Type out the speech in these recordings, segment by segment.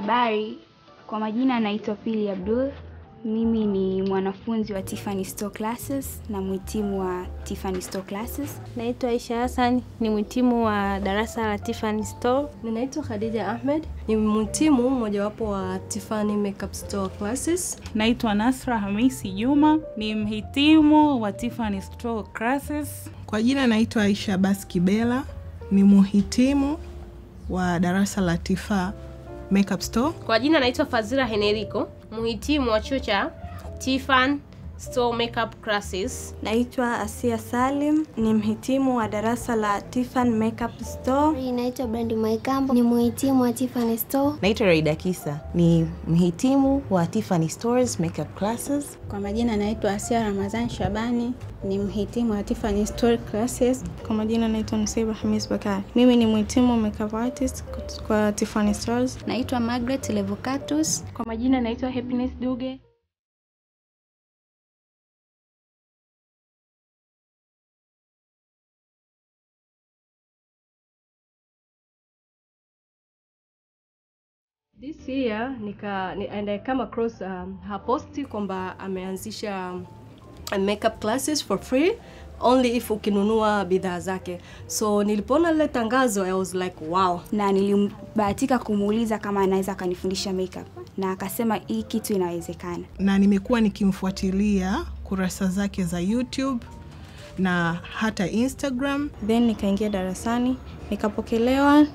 Habari, kwa majina naitwa Pili Abdul. Mimi ni mwanafunzi wa Tiffany Store Classes na mhitimu wa Tiffany Store Classes. Naitwa Aisha Hassan, ni mhitimu wa darasa la Tiffany Store. Ninaitwa Khadija Ahmed, ni mhitimu mojawapo wa Tiffany Makeup Store Classes. Naitwa Nasra Hamisi Juma, ni mhitimu wa Tiffany Store Classes. Kwa jina naitwa Aisha Baskibela, ni mhitimu wa darasa la Tifa Makeup Store. Kwa jina naitwa Fazira Henerico, mhitimu wa chuo cha Tiffany Store Makeup Classes. Naitwa Asia Salim, ni mhitimu wa darasa la Tiffany Makeup Store. Naitwa Brandi Maikambo, ni mhitimu wa Tiffany Store. Naitwa Raida Kisa, ni mhitimu wa Tiffany Stores Makeup Classes. Kwa majina naitwa Asia Ramazan Shabani, ni mhitimu wa Tiffany Store Classes. Kwa majina naitwa Nusaiba Hamis Bakari, mimi ni mhitimu makeup artist kwa Tiffany Stores. Naitwa Margaret Levocatus. Kwa majina naitwa Happiness Duge. This year I come across her post kwamba ameanzisha makeup classes for free only if ukinunua bidhaa zake. So nilipoona lile tangazo I was like wow. Na nilibahatika kumuuliza kama anaweza kanifundisha makeup na akasema hii kitu inawezekana. Na nimekuwa nikimfuatilia kurasa zake za YouTube na hata Instagram. Then nikaingia darasani, nikapokelewa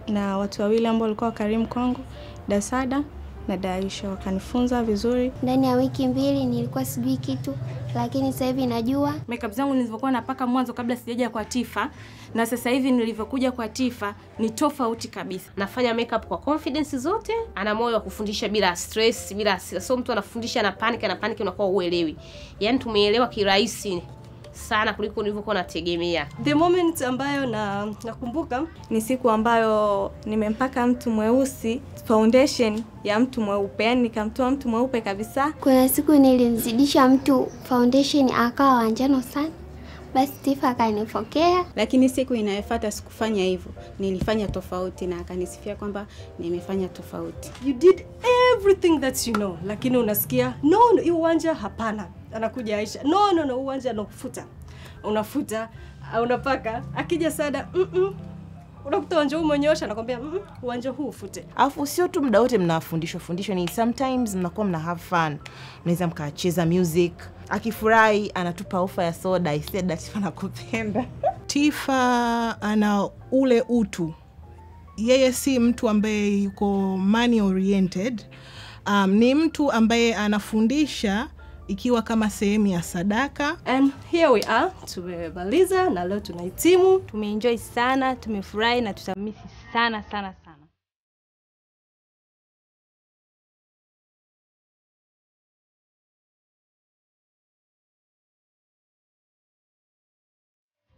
na watu wawili ambao walikuwa karimu kwangu, Dasada na Daisha, wakanifunza vizuri. Ndani ya wiki 2 nilikuwa sijui kitu, lakini sasa hivi najua. Makeup zangu nilivyokuwa napaka mwanzo kabla sijaja kwa Tifa na sasa hivi nilivyokuja kwa Tifa ni tofauti kabisa. Nafanya makeup kwa confidence zote, ana moyo wa kufundisha bila stress, bila hasira. So mtu anafundisha na panic unakuwa uelewi. Yaani tumeelewa kirahisi sana kuliko nilivyokuwa nategemea. The moment ambayo nakumbuka ni siku ambayo nimempaka mtu mweusi foundation ya mtu mweupe, yani nikamtoa mtu mweupe kabisa. Kuna siku nilimzidisha mtu foundation akawa wa njano sana, basi Tifa akanipokea. Lakini siku inayofuata sikufanya hivyo, nilifanya tofauti na akanisifia kwamba nimefanya tofauti. You did everything that you know, lakini unasikia no, uwanja hapana. Anakuja Aisha, no, uwanja nakufuta. Unafuta, unapaka, akija Sada, unakuta uwanja huu umenyosha, anakuambia uwanja huu ufute. Alafu sio tu muda wote mnafundishwa, ni sometimes mnakuwa mna have fun. Mnaweza mkacheza music. Akifurahi anatupa ofa ya soda. I said that Tifa nakupenda. Tifa ana ule utu. Yeye si mtu ambaye yuko money oriented. Ni mtu ambaye anafundisha ikiwa kama sehemu ya sadaka. And here we are, tumemaliza na leo tunahitimu. Tumeenjoy sana, tumefurahi na tutamisi sana.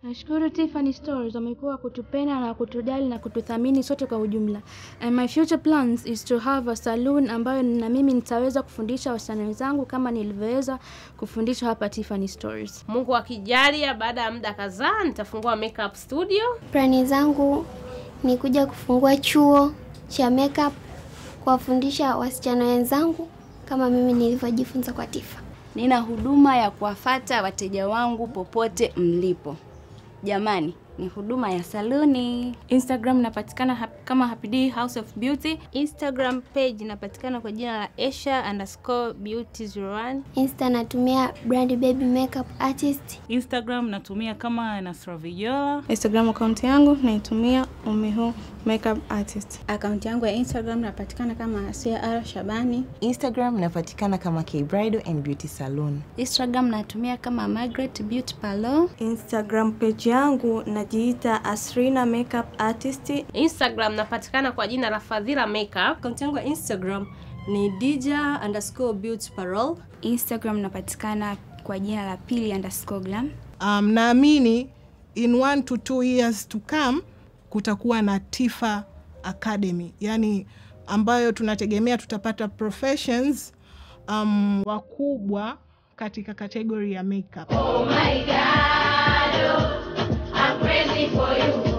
Nashukuru Tiffany Stores wamekuwa kutupenda na kutujali na kututhamini sote kwa ujumla. And my future plans is to have a salon ambayo na mimi nitaweza kufundisha wasichana wenzangu kama nilivyoweza kufundisha hapa Tiffany Stores. Mungu akijalia baada ya muda kadhaa nitafungua makeup studio. Plani zangu ni kuja kufungua chuo cha makeup kuwafundisha wasichana wenzangu kama mimi nilivyojifunza kwa Tifa. Nina huduma ya kuwafuata wateja wangu popote mlipo. Jamani, ni huduma ya saluni. Instagram napatikana kama Happy D House of Beauty. Instagram page napatikana kwa jina la Aisha_beauty01. Insta natumia Brand Baby Makeup Artist. Instagram natumia kama Nasra Viola. Instagram account yangu naitumia Umihu Makeup Artist. Account yangu ya Instagram napatikana kama Asia R Shabani. Instagram napatikana kama K Bridal and Beauty Salon. Instagram natumia kama Margaret Beauty Parlor. Instagram page yangu najiita Asrina Makeup Artist. Instagram napatikana kwa jina la Fadhila Makeup. Account yangu ya Instagram ni Dija_Beauty Parlor. Instagram napatikana kwa jina la Pili_Glam. Naamini in 1 to 2 years to come kutakuwa na Tifa Academy, yani ambayo tunategemea tutapata professions wakubwa katika category ya makeup. Oh my God, I'm crazy for you.